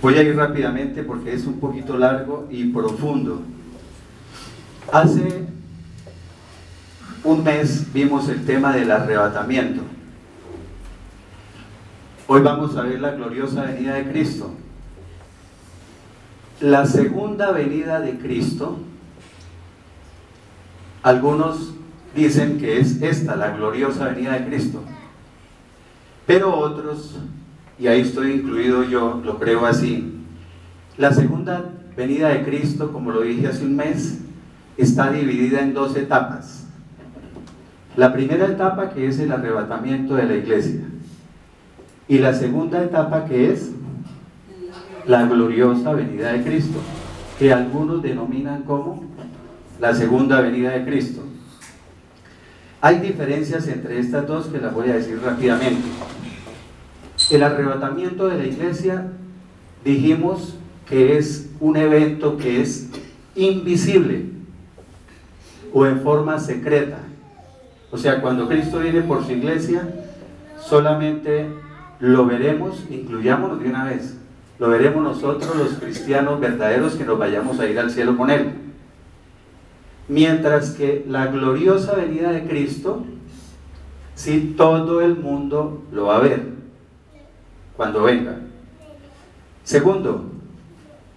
Voy a ir rápidamente porque es un poquito largo y profundo. Hace un mes vimos el tema del arrebatamiento. Hoy vamos a ver la gloriosa venida de Cristo. La segunda venida de Cristo, algunos dicen que es esta, la gloriosa venida de Cristo. Pero otros, y ahí estoy incluido yo, lo creo así. La segunda venida de Cristo, como lo dije hace un mes, está dividida en dos etapas. La primera etapa, que es el arrebatamiento de la iglesia, y la segunda etapa, que es la gloriosa venida de Cristo, que algunos denominan como la segunda venida de Cristo. Hay diferencias entre estas dos que las voy a decir rápidamente. El arrebatamiento de la iglesia, dijimos que es un evento que es invisible o en forma secreta. O sea, cuando Cristo viene por su iglesia, solamente lo veremos, incluyámonos de una vez, lo veremos nosotros los cristianos verdaderos que nos vayamos a ir al cielo con Él. Mientras que la gloriosa venida de Cristo, sí, todo el mundo lo va a ver cuando venga. Segundo,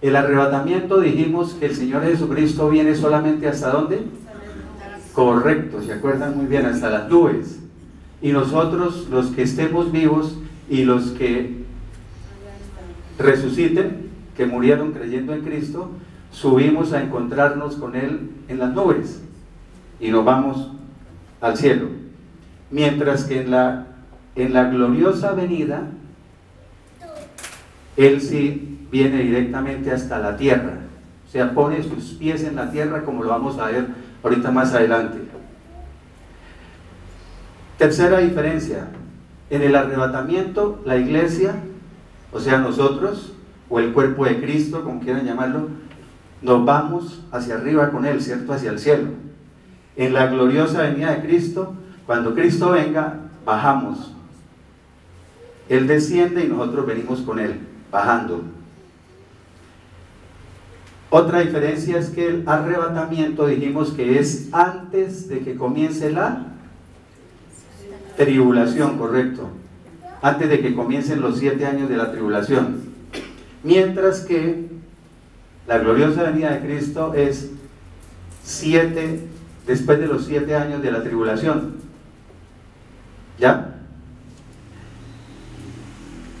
el arrebatamiento, dijimos que el Señor Jesucristo viene solamente ¿hasta dónde? Correcto, se acuerdan muy bien, hasta las nubes. Y nosotros, los que estemos vivos y los que resuciten, que murieron creyendo en Cristo, subimos a encontrarnos con Él en las nubes y nos vamos al cielo. Mientras que en la gloriosa venida, Él sí viene directamente hasta la tierra, o sea, pone sus pies en la tierra, como lo vamos a ver ahorita más adelante. Tercera diferencia: en el arrebatamiento, la iglesia, o sea nosotros, o el cuerpo de Cristo, como quieran llamarlo, nos vamos hacia arriba con Él, ¿cierto? Hacia el cielo. En la gloriosa venida de Cristo, cuando Cristo venga, bajamos. Él desciende y nosotros venimos con Él, bajando. Otra diferencia es que el arrebatamiento, dijimos que es antes de que comience la tribulación, correcto. Antes de que comiencen los 7 años de la tribulación. Mientras que la gloriosa venida de Cristo es después de los 7 años de la tribulación. ¿Ya?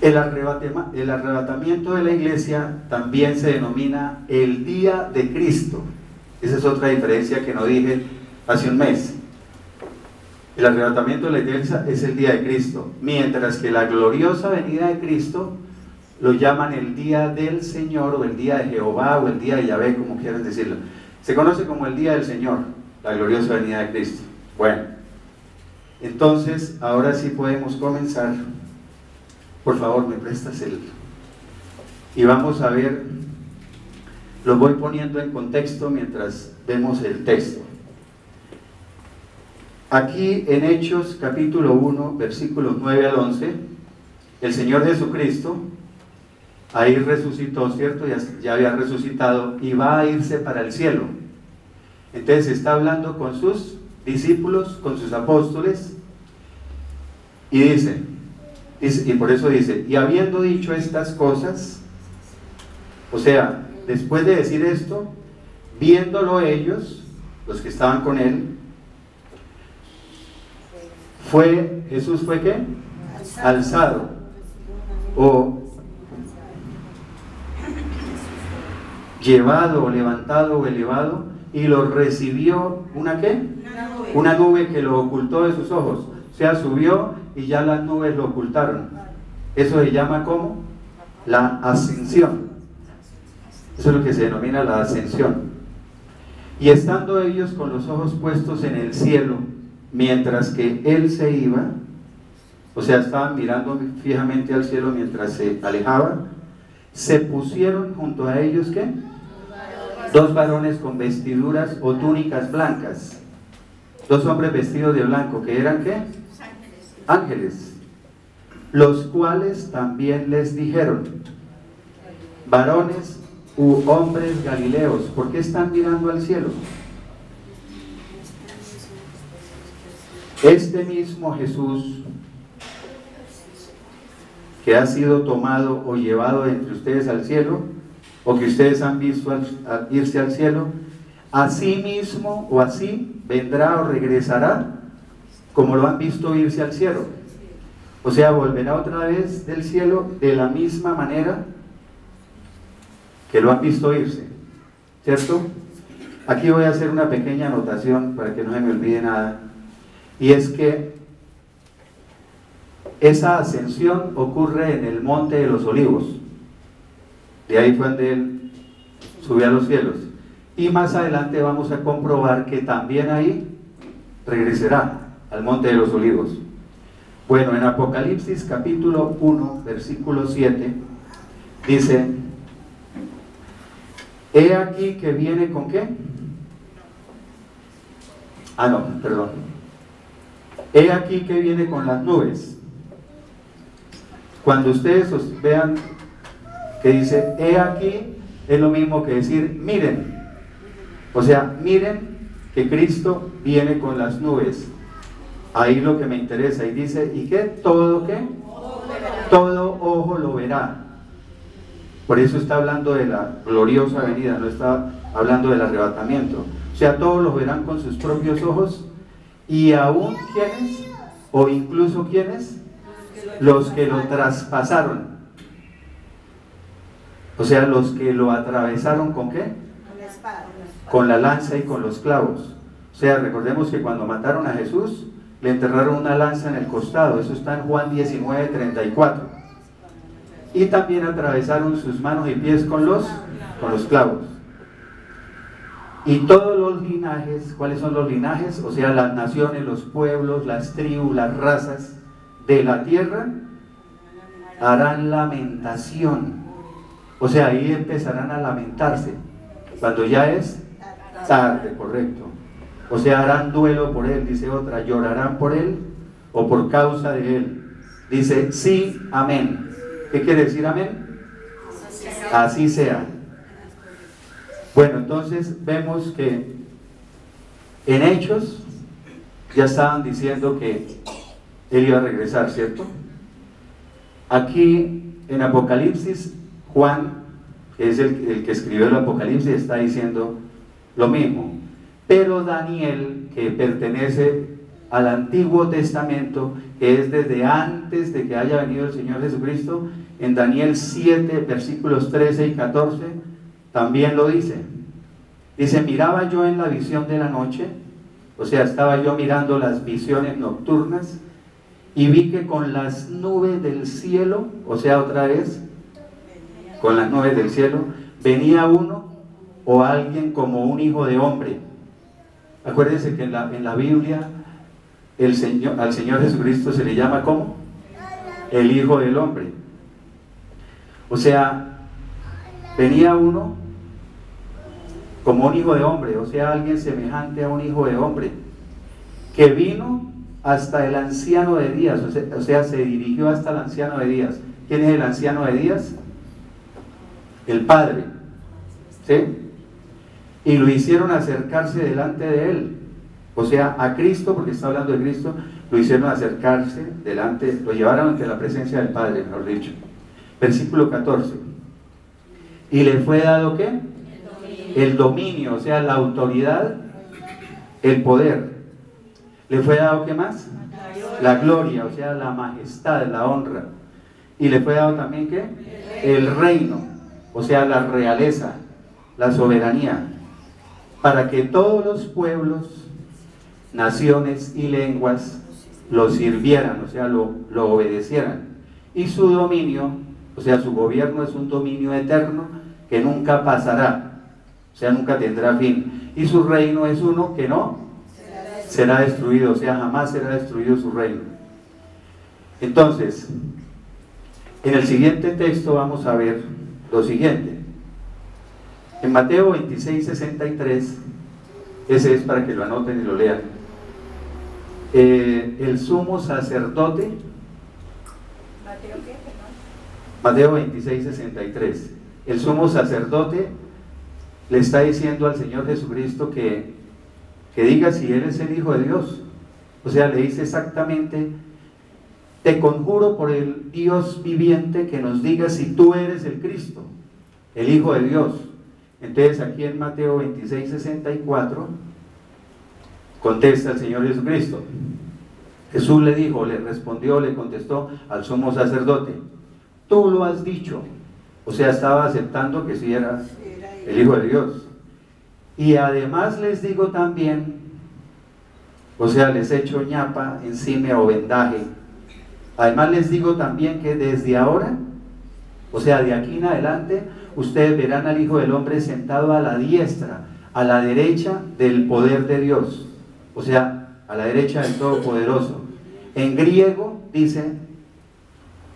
El arrebatamiento de la iglesia también se denomina el día de Cristo. Esa es otra diferencia que no dije hace un mes. El arrebatamiento de la iglesia es el día de Cristo, mientras que la gloriosa venida de Cristo lo llaman el día del Señor, o el día de Jehová, o el día de Yahvé, como quieran decirlo. Se conoce como el día del Señor, la gloriosa venida de Cristo. Bueno, entonces ahora sí podemos comenzar. Por favor, me prestas y vamos a ver, lo voy poniendo en contexto mientras vemos el texto. Aquí en Hechos capítulo 1, versículos 9 al 11, el Señor Jesucristo ahí resucitó, ¿cierto? Ya había resucitado y va a irse para el cielo. Entonces está hablando con sus discípulos, con sus apóstoles, y dice, y por eso dice, y habiendo dicho estas cosas, o sea, después de decir esto, viéndolo ellos, los que estaban con él, Jesús fue ¿qué? Alzado, o llevado, o levantado, o elevado, y lo recibió ¿una qué? Una nube que lo ocultó de sus ojos. O sea, subió y ya las nubes lo ocultaron. Eso se llama ¿cómo? La ascensión. Eso es lo que se denomina la ascensión. Y estando ellos con los ojos puestos en el cielo, mientras que Él se iba, o sea, estaban mirando fijamente al cielo mientras se alejaba, se pusieron junto a ellos ¿qué? 2 varones con vestiduras o túnicas blancas, 2 hombres vestidos de blanco, que eran ¿qué? Ángeles, los cuales también les dijeron, varones u hombres galileos, ¿por qué están mirando al cielo? Este mismo Jesús que ha sido tomado o llevado entre ustedes al cielo, o que ustedes han visto irse al cielo, así mismo o así vendrá o regresará como lo han visto irse al cielo. O sea, volverá otra vez del cielo de la misma manera que lo han visto irse, ¿cierto? Aquí voy a hacer una pequeña anotación para que no se me olvide nada, y es que esa ascensión ocurre en el Monte de los Olivos. De ahí fue donde él subió a los cielos, y más adelante vamos a comprobar que también ahí regresará al Monte de los Olivos. Bueno, en Apocalipsis capítulo 1 versículo 7 dice: he aquí que viene ¿con qué? He aquí que viene con las nubes. Cuando ustedes vean que dice he aquí, es lo mismo que decir miren. O sea, miren que Cristo viene con las nubes. Ahí lo que me interesa, y dice, ¿y qué? ¿Todo qué? Todo ojo lo verá. Por eso está hablando de la gloriosa venida, no está hablando del arrebatamiento. O sea, todos lo verán con sus propios ojos, y aún ¿quiénes? O incluso ¿quiénes? Los que lo traspasaron. O sea, los que lo atravesaron ¿con qué? Con la espada. Con la lanza y con los clavos. O sea, recordemos que cuando mataron a Jesús, le enterraron una lanza en el costado. Eso está en Juan 19:34. Y también atravesaron sus manos y pies con los clavos. Y todos los linajes, ¿cuáles son los linajes? O sea, las naciones, los pueblos, las tribus, las razas de la tierra harán lamentación. O sea, ahí empezarán a lamentarse cuando ya es tarde, correcto. O sea, harán duelo por él, dice otra, llorarán por él o por causa de él. Dice, sí, amén. ¿Qué quiere decir amén? Así sea. Bueno, entonces vemos que en Hechos ya estaban diciendo que él iba a regresar, ¿cierto? Aquí en Apocalipsis, Juan, que es el que escribió el Apocalipsis, está diciendo lo mismo. Pero Daniel, que pertenece al Antiguo Testamento, que es desde antes de que haya venido el Señor Jesucristo, en Daniel 7, versículos 13 y 14, también lo dice. Dice, miraba yo en la visión de la noche, o sea, estaba yo mirando las visiones nocturnas, y vi que con las nubes del cielo, o sea, otra vez, con las nubes del cielo, venía uno o alguien como un hijo de hombre. Acuérdense que en la Biblia al Señor Jesucristo se le llama ¿cómo? El Hijo del Hombre. O sea, venía uno como un hijo de hombre, o sea, alguien semejante a un hijo de hombre, que vino hasta el anciano de días, o sea, se dirigió hasta el anciano de días. ¿Quién es el anciano de días? El Padre, ¿sí? Y lo hicieron acercarse delante de él, o sea, a Cristo, porque está hablando de Cristo, lo hicieron acercarse delante, lo llevaron ante la presencia del Padre, mejor dicho. Versículo 14. ¿Y le fue dado qué? El dominio, o sea, la autoridad, el poder. ¿Le fue dado qué más? La gloria, o sea, la majestad, la honra. ¿Y le fue dado también qué? El reino, o sea, la realeza, la soberanía, para que todos los pueblos, naciones y lenguas lo sirvieran, o sea, lo obedecieran. Y su dominio, o sea, su gobierno es un dominio eterno que nunca pasará, o sea, nunca tendrá fin. Y su reino es uno que no será destruido, o sea, jamás será destruido su reino. Entonces, en el siguiente texto vamos a ver lo siguiente. En Mateo 26:63, ese es para que lo anoten y lo lean. El sumo sacerdote, Mateo 26:63, el sumo sacerdote le está diciendo al Señor Jesucristo que diga si Él es el Hijo de Dios. O sea, le dice exactamente: te conjuro por el Dios viviente que nos digas si tú eres el Cristo, el Hijo de Dios. Entonces aquí en Mateo 26:64 contesta el Señor Jesucristo. Jesús le dijo, le respondió, le contestó al sumo sacerdote: tú lo has dicho. O sea, estaba aceptando que sí era el Hijo de Dios. Y además les digo también, o sea, les echo ñapa encima o vendaje. Además les digo también que desde ahora, o sea, de aquí en adelante, ustedes verán al Hijo del Hombre sentado a la diestra, a la derecha del poder de Dios. O sea, a la derecha del Todopoderoso. En griego dice,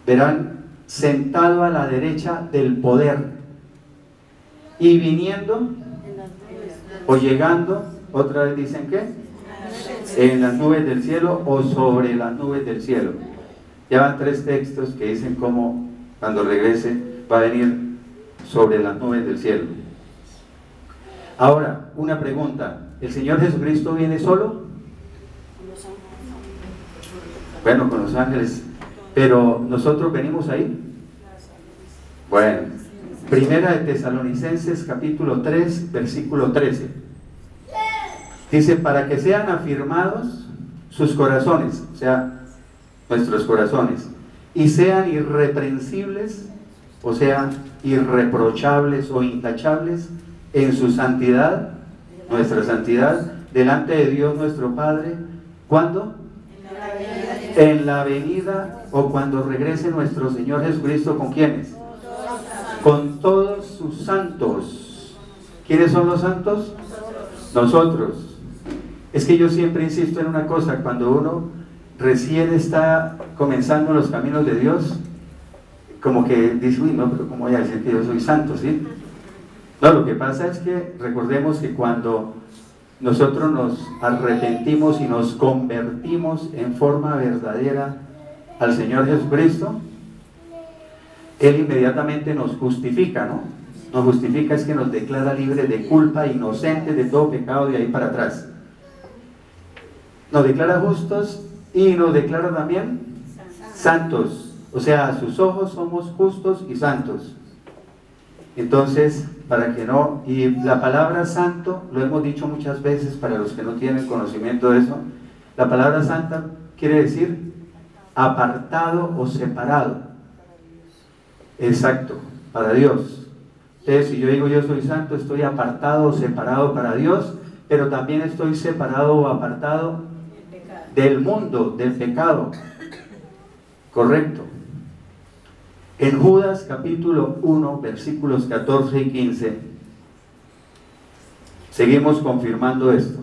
verán sentado a la derecha del poder. Y viniendo, o llegando, otra vez dicen ¿qué? En las nubes del cielo o sobre las nubes del cielo. Ya van 3 textos que dicen cómo cuando regrese va a venir sobre las nubes del cielo. Ahora, una pregunta: ¿el Señor Jesucristo viene solo? Bueno, con los ángeles, pero ¿nosotros venimos ahí? Bueno, Primera de Tesalonicenses capítulo 3, versículo 13. Dice: para que sean afirmados sus corazones, o sea, nuestros corazones, y sean irreprensibles, o sea, irreprochables o intachables en su santidad, nuestra santidad, delante de Dios nuestro Padre. ¿Cuándo? En la venida o cuando regrese nuestro Señor Jesucristo. ¿Con quiénes? Con todos sus santos. ¿Quiénes son los santos? Nosotros. Es que yo siempre insisto en una cosa: cuando uno recién está comenzando los caminos de Dios, como que dice, uy, no, pero ¿cómo voy a decir que yo soy santo? ¿Sí? No, lo que pasa es que recordemos que cuando nosotros nos arrepentimos y nos convertimos en forma verdadera al Señor Jesucristo, Él inmediatamente nos justifica, ¿no? Nos justifica es que nos declara libres de culpa, inocentes de todo pecado de ahí para atrás. Nos declara justos y nos declara también santos. O sea, a sus ojos somos justos y santos. Entonces, para que no, y la palabra santo, lo hemos dicho muchas veces para los que no tienen conocimiento de eso, la palabra santa quiere decir apartado o separado. Exacto, para Dios. Entonces, si yo digo yo soy santo, estoy apartado o separado para Dios, pero también estoy separado o apartado del mundo, del pecado. Correcto. En Judas capítulo 1, versículos 14 y 15, seguimos confirmando esto.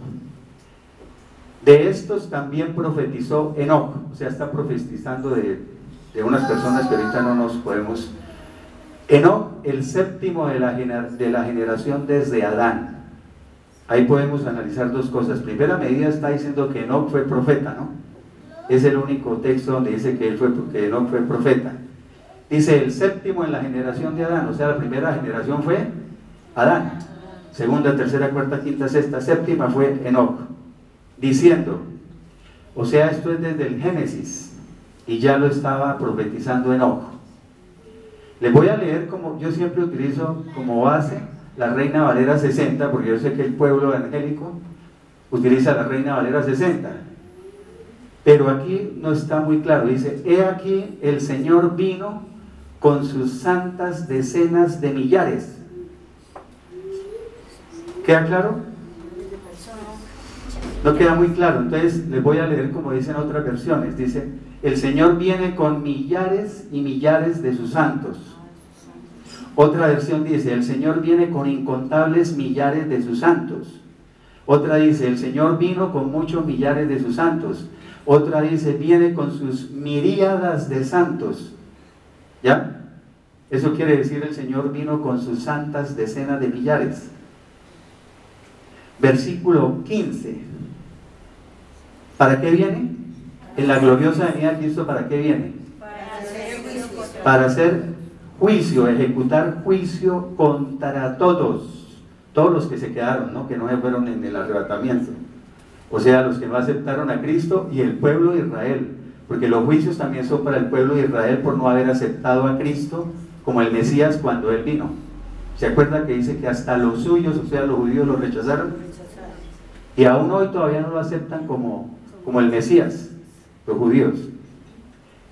De estos también profetizó Enoc, o sea, está profetizando de unas personas que ahorita no nos podemos. Enoc, el séptimo de la generación desde Adán. Ahí podemos analizar 2 cosas. Primera medida, está diciendo que Enoc fue profeta, ¿no? Es el único texto donde dice que Enoc fue profeta. Dice el séptimo en la generación de Adán, o sea, la primera generación fue Adán. Segunda, tercera, cuarta, quinta, sexta, séptima fue Enoc. Diciendo, o sea, esto es desde el Génesis, y ya lo estaba profetizando Enoc. Les voy a leer, como yo siempre utilizo como base, la Reina Valera 60, porque yo sé que el pueblo evangélico utiliza la Reina Valera 60. Pero aquí no está muy claro. Dice: he aquí el Señor vino con sus santas decenas de millares. ¿Queda claro? No queda muy claro. Entonces les voy a leer como dicen otras versiones. Dice: el Señor viene con millares y millares de sus santos. Otra versión dice: el Señor viene con incontables millares de sus santos. Otra dice: el Señor vino con muchos millares de sus santos. Otra dice: viene con sus miríadas de santos. ¿Ya? Eso quiere decir: el Señor vino con sus santas decenas de millares. Versículo 15. ¿Para qué viene? En la gloriosa venida de Cristo, ¿para qué viene? Para hacer juicio, ejecutar juicio contra todos los que se quedaron, ¿no? Que no se fueron en el arrebatamiento, o sea, los que no aceptaron a Cristo y el pueblo de Israel, porque los juicios también son para el pueblo de Israel por no haber aceptado a Cristo como el Mesías cuando Él vino. ¿Se acuerda que dice que hasta los suyos, o sea, los judíos, lo rechazaron? Y aún hoy todavía no lo aceptan como el Mesías, los judíos.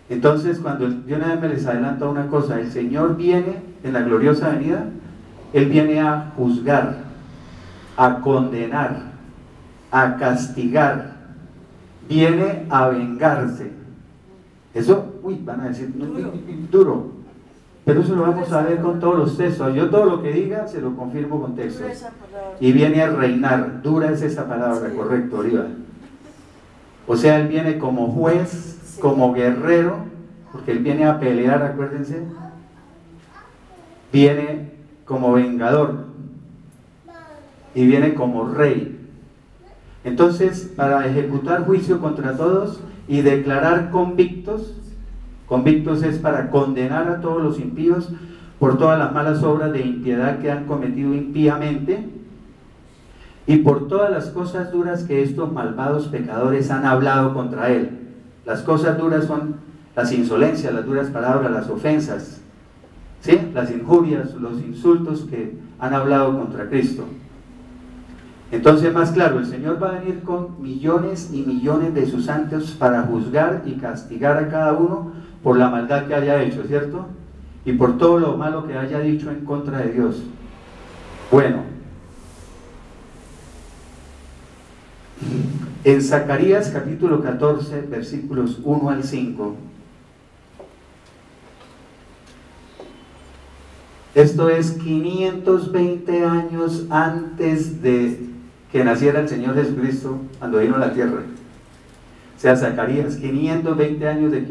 Entonces, cuando yo nada me les adelanto una cosa, el Señor viene en la gloriosa venida, Él viene a juzgar, a condenar, a castigar, viene a vengarse. Eso, van a decir, duro, pero eso lo vamos a ver con todos los textos. Yo todo lo que diga se lo confirmo con textos. Y viene a reinar, dura es esa palabra, correcto, Oliva. O sea, Él viene como juez, como guerrero, porque Él viene a pelear, acuérdense. Viene como vengador y viene como rey. Entonces, para ejecutar juicio contra todos y declarar convictos es para condenar a todos los impíos por todas las malas obras de impiedad que han cometido impíamente y por todas las cosas duras que estos malvados pecadores han hablado contra Él. Las cosas duras son las insolencias, las duras palabras, las ofensas, ¿sí? Las injurias, los insultos que han hablado contra Cristo. Entonces, más claro, el Señor va a venir con millones y millones de sus santos para juzgar y castigar a cada uno por la maldad que haya hecho, ¿cierto? Y por todo lo malo que haya dicho en contra de Dios. Bueno, en Zacarías capítulo 14, versículos 1 al 5, esto es 520 años antes de que naciera el Señor Jesucristo, cuando vino a la tierra. O sea, Zacarías, 520 años de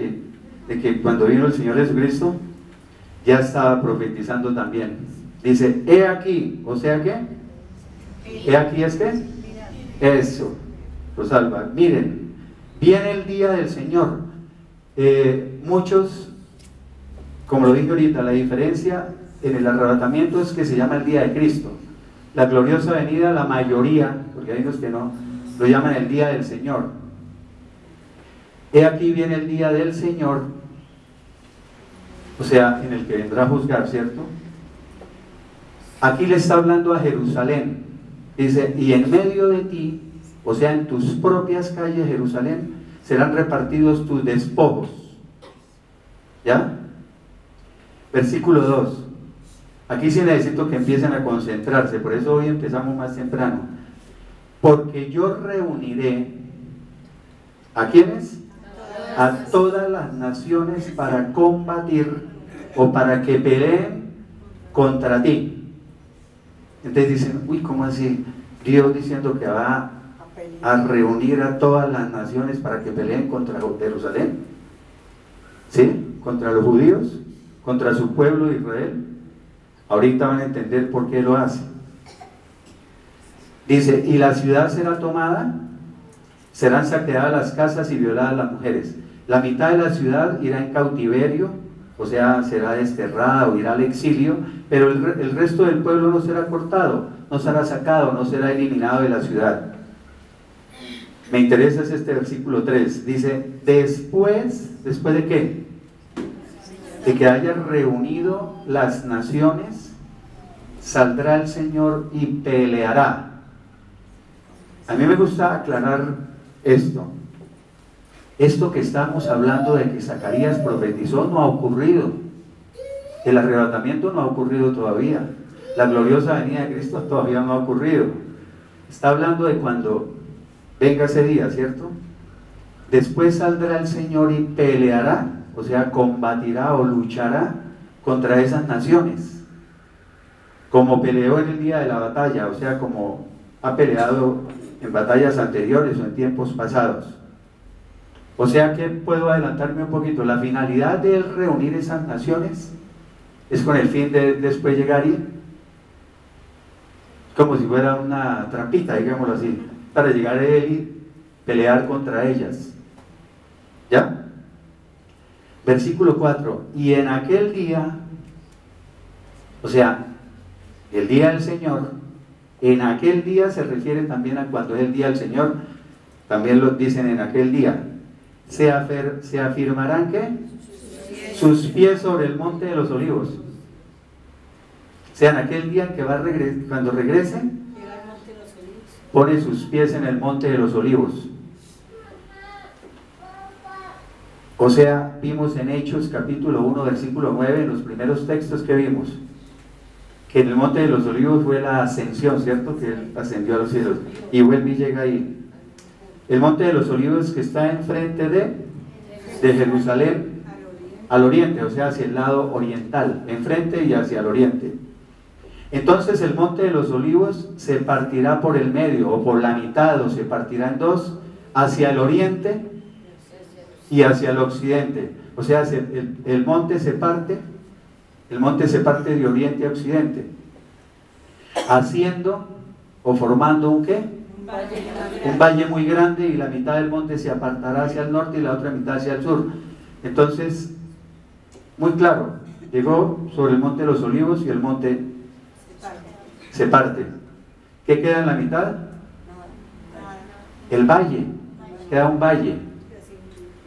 que cuando vino el Señor Jesucristo, ya estaba profetizando también. Dice, he aquí, o sea que, he aquí es que, eso, Rosalba, miren, viene el día del Señor. Muchos, como lo dije ahorita, la diferencia en el arrebatamiento es que se llama el día de Cristo. La gloriosa venida, la mayoría, porque hay unos que no, lo llaman el día del Señor. He aquí viene el día del Señor, o sea, en el que vendrá a juzgar, ¿cierto? Aquí le está hablando a Jerusalén. Dice, y en medio de ti, o sea, en tus propias calles, Jerusalén, serán repartidos tus despojos. ¿Ya? Versículo 2. Aquí sí necesito que empiecen a concentrarse, por eso hoy empezamos más temprano. Porque yo reuniré, ¿a quiénes? A todas las naciones para combatir o para que peleen contra ti. Entonces dicen, uy, ¿cómo así? Dios diciendo que va a reunir a todas las naciones para que peleen contra Jerusalén, ¿sí? Contra los judíos, contra su pueblo de Israel. Ahorita van a entender por qué lo hace. Dice, y la ciudad será tomada, serán saqueadas las casas y violadas las mujeres. La mitad de la ciudad irá en cautiverio, o sea, será desterrada o irá al exilio, pero el resto del pueblo no será cortado, no será sacado, no será eliminado de la ciudad. Me interesa es este versículo 3. Dice, ¿después de qué? De que haya reunido las naciones, saldrá el Señor y peleará. A mí me gusta aclarar esto. Esto que estamos hablando de que Zacarías profetizó no ha ocurrido. El arrebatamiento no ha ocurrido todavía. La gloriosa venida de Cristo todavía no ha ocurrido. Está hablando de cuando venga ese día, ¿cierto? Después saldrá el Señor y peleará, o sea, combatirá o luchará contra esas naciones, como peleó en el día de la batalla, o sea, como ha peleado en batallas anteriores o en tiempos pasados. O sea que puedo adelantarme un poquito. La finalidad de él reunir esas naciones es con el fin de después llegar y, como si fuera una trampita, digámoslo así, para llegar a él y pelear contra ellas. ¿Ya? Versículo 4. Y en aquel día O sea, el día del Señor, en aquel día se refiere también a cuando es el día del Señor, también lo dicen en aquel día. Se afirmarán ¿qué? Sus pies sobre el monte de los olivos. O sea, en aquel día que va a cuando regrese, pone sus pies en el monte de los olivos. O sea, vimos en Hechos capítulo 1 versículo 9, en los primeros textos que vimos, que en el monte de los olivos fue la ascensión, ¿cierto? Que él ascendió a los cielos y vuelve y llega ahí. El monte de los olivos que está enfrente de Jerusalén al oriente, o sea, hacia el lado oriental, enfrente y hacia el oriente. Entonces el monte de los olivos se partirá por el medio o por la mitad, o se partirá en dos, hacia el oriente y hacia el occidente. O sea, el monte se parte de oriente a occidente, haciendo o formando un ¿qué? Un valle muy grande, y la mitad del monte se apartará hacia el norte y la otra mitad hacia el sur. Entonces, muy claro, llegó sobre el monte de los olivos y el monte se parte. ¿Qué queda en la mitad? El valle. Queda un valle.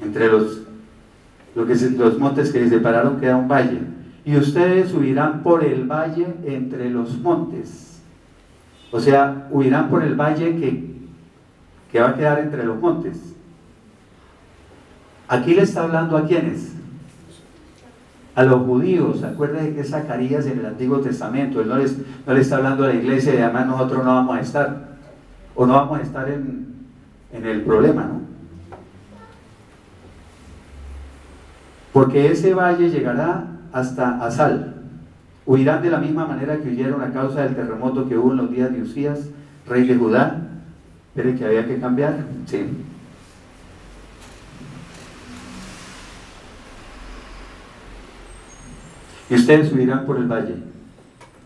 Entre los montes que se separaron queda un valle. Y ustedes subirán por el valle entre los montes. O sea, huirán por el valle que va a quedar entre los montes. Aquí le está hablando ¿a quiénes? A los judíos. Acuérdense que es Zacarías en el Antiguo Testamento. Él no le está hablando a la iglesia y además nosotros no vamos a estar. O no vamos a estar en el problema, ¿no? Porque ese valle llegará hasta Asal. Huirán de la misma manera que huyeron a causa del terremoto que hubo en los días de Usías, rey de Judá. Pero que había que cambiar, sí. Y ustedes subirán por el valle.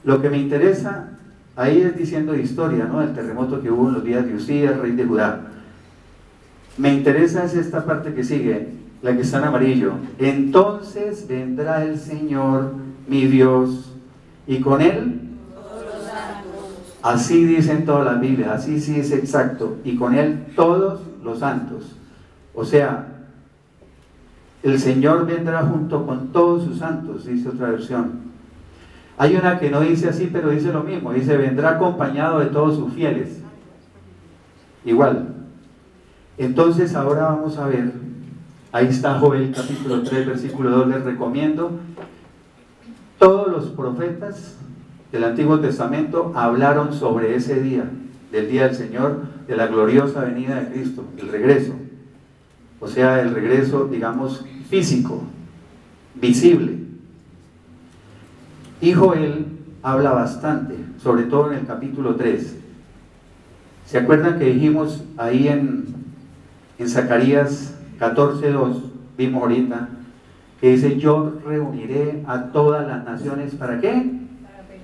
Lo que me interesa ahí es diciendo de historia, ¿no? El terremoto que hubo en los días de Usías, rey de Judá. Me interesa es esta parte que sigue, la que está en amarillo. Entonces vendrá el Señor, mi Dios, y con él, así dicen todas las Biblias, así sí es exacto, y con él todos los santos. O sea, el Señor vendrá junto con todos sus santos, dice otra versión. Hay una que no dice así, pero dice lo mismo, dice vendrá acompañado de todos sus fieles. Igual. Entonces ahora vamos a ver, ahí está Joel capítulo 3 versículo 2, les recomiendo. Todos los profetas del Antiguo Testamento hablaron sobre ese día, del día del Señor, de la gloriosa venida de Cristo, el regreso. O sea, el regreso, digamos, físico, visible. Y Joel habla bastante, sobre todo en el capítulo 3. ¿Se acuerdan que dijimos ahí en Zacarías 14:2, vimos ahorita, que dice, yo reuniré a todas las naciones, ¿para qué?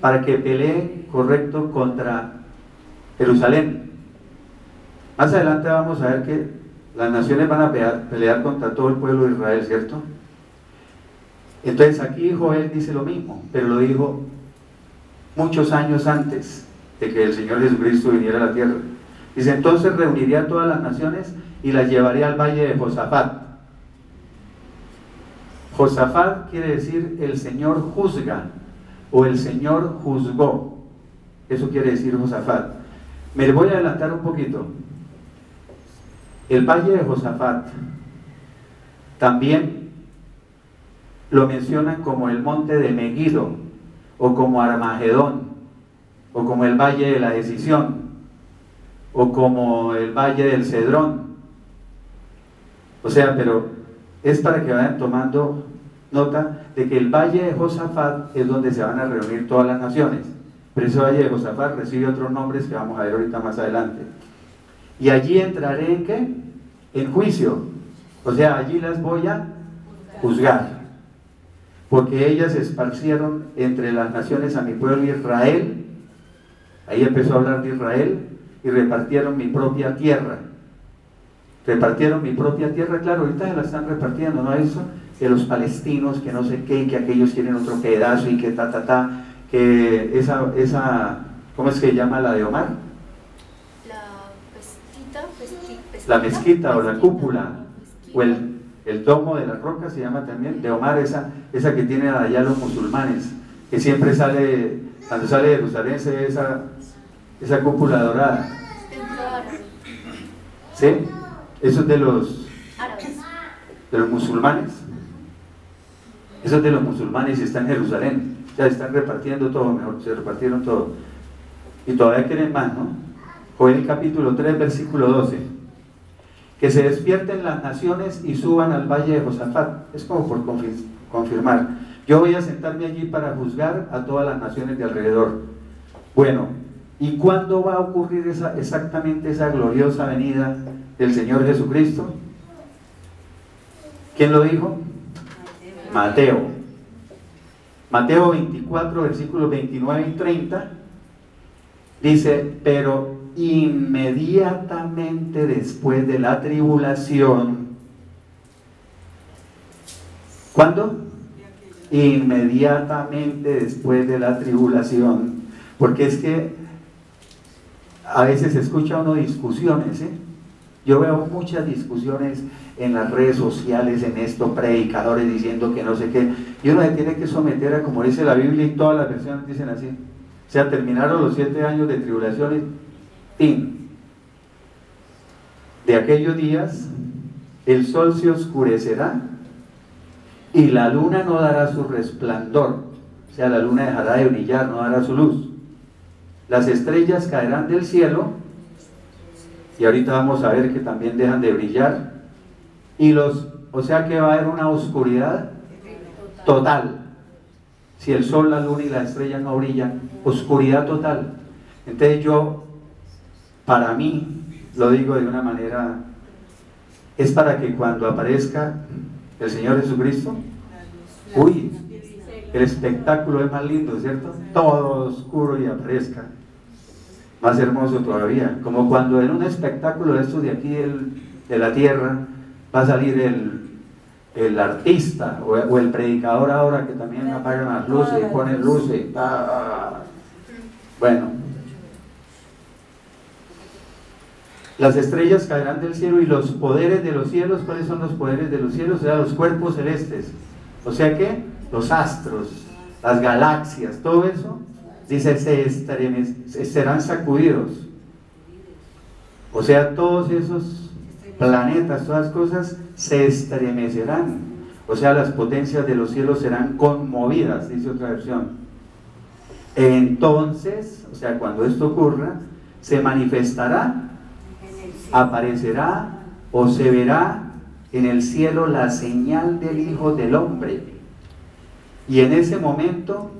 Para que pelee, correcto, contra Jerusalén. Más adelante vamos a ver que las naciones van a pelear contra todo el pueblo de Israel, ¿cierto? Entonces aquí Joel dice lo mismo, pero lo dijo muchos años antes de que el Señor Jesucristo viniera a la tierra. Dice, entonces reuniría a todas las naciones y las llevaría al valle de Josafat. Josafat quiere decir el Señor juzga, o el Señor juzgó. Eso quiere decir Josafat. Me voy a adelantar un poquito. El valle de Josafat también lo mencionan como el monte de Megiddo, o como Armagedón, o como el valle de la decisión, o como el valle del Cedrón. O sea, pero es para que vayan tomando nota de que el valle de Josafat es donde se van a reunir todas las naciones. Pero ese valle de Josafat recibe otros nombres que vamos a ver ahorita más adelante. Y allí entraré ¿en qué? En juicio. O sea, allí las voy a juzgar. Porque ellas esparcieron entre las naciones a mi pueblo Israel. Ahí empezó a hablar de Israel. Y repartieron mi propia tierra. Repartieron mi propia tierra, claro, ahorita se la están repartiendo, ¿no? Eso, que los palestinos, que no sé qué, que aquellos quieren otro pedazo y que que ¿cómo es que llama la de Omar? La mezquita o la cúpula, o el domo de la roca se llama también, de Omar, esa que tienen allá los musulmanes, que siempre sale, cuando sale de Jerusalén se ve esa cúpula dorada. ¿Sí? Eso es de los musulmanes. Eso es de los musulmanes y está en Jerusalén. Ya están repartiendo todo, mejor, se repartieron todo. Y todavía quieren más, ¿no? Joel capítulo 3, versículo 12. Que se despierten las naciones y suban al valle de Josafat. Es como por confirmar. Yo voy a sentarme allí para juzgar a todas las naciones de alrededor. Bueno, ¿y cuándo va a ocurrir exactamente esa gloriosa venida del Señor Jesucristo? ¿Quién lo dijo? Mateo. Mateo 24, versículos 29 y 30. Dice, pero inmediatamente después de la tribulación. ¿Cuándo? Inmediatamente después de la tribulación. Porque es que a veces escucha uno discusiones, ¿eh? Yo veo muchas discusiones en las redes sociales, en esto, predicadores diciendo que no sé qué, y uno se tiene que someter a como dice la Biblia, y todas las versiones dicen así. O sea, terminaron los 7 años de tribulaciones, fin. De aquellos días, el sol se oscurecerá y la luna no dará su resplandor. O sea, la luna dejará de brillar, no dará su luz. Las estrellas caerán del cielo, y ahorita vamos a ver que también dejan de brillar. O sea que va a haber una oscuridad total. Si el sol, la luna y la estrella no brillan, oscuridad total. Entonces para mí, lo digo de una manera, es para que cuando aparezca el Señor Jesucristo, uy, el espectáculo es más lindo, ¿cierto? Todo oscuro y aparezca, más hermoso todavía, como cuando en un espectáculo de estos de aquí de la tierra va a salir el artista o el predicador ahora, que también apagan las luces y ponen luces. Bueno, las estrellas caerán del cielo y los poderes de los cielos. ¿Cuáles son los poderes de los cielos? O sea, los cuerpos celestes. O sea que los astros, las galaxias, todo eso, dice, serán sacudidos. O sea, todos esos planetas, todas cosas se estremecerán. O sea, las potencias de los cielos serán conmovidas, dice otra versión. Entonces, o sea, cuando esto ocurra, se manifestará, aparecerá o se verá en el cielo la señal del Hijo del Hombre. Y en ese momento,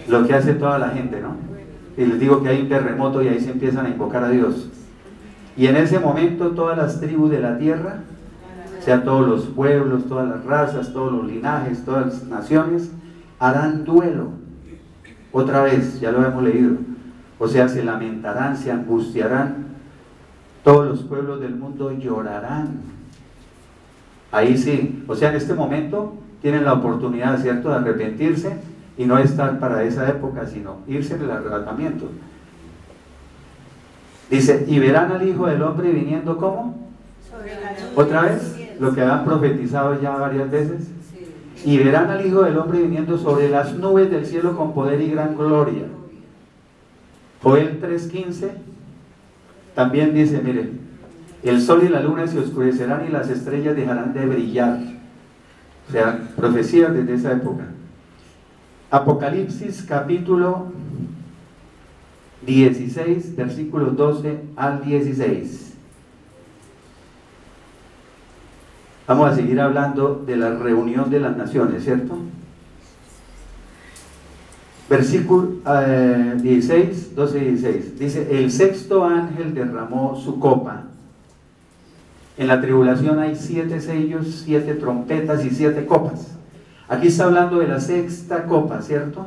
lo que hace toda la gente, ¿no? Y les digo que hay un terremoto y ahí se empiezan a invocar a Dios. Y en ese momento todas las tribus de la tierra, o sea, todos los pueblos, todas las razas, todos los linajes, todas las naciones, harán duelo. Otra vez, ya lo hemos leído. O sea, se lamentarán, se angustiarán. Todos los pueblos del mundo llorarán. Ahí sí, o sea, en este momento tienen la oportunidad, ¿cierto?, de arrepentirse y no estar para esa época, sino irse en el arrebatamiento. Dice, y verán al Hijo del Hombre viniendo, ¿cómo? Otra vez, lo que han profetizado ya varias veces. Y verán al Hijo del Hombre viniendo sobre las nubes del cielo con poder y gran gloria. Joel 3:15 también dice, miren, el sol y la luna se oscurecerán y las estrellas dejarán de brillar. O sea, profecías desde esa época. Apocalipsis capítulo 16, versículos 12 al 16. Vamos a seguir hablando de la reunión de las naciones, ¿cierto? Versículo 16, 12 y 16. Dice, el sexto ángel derramó su copa. En la tribulación hay 7 sellos, 7 trompetas y 7 copas. Aquí está hablando de la sexta copa, ¿cierto?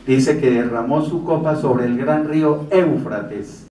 Dice que derramó su copa sobre el gran río Éufrates.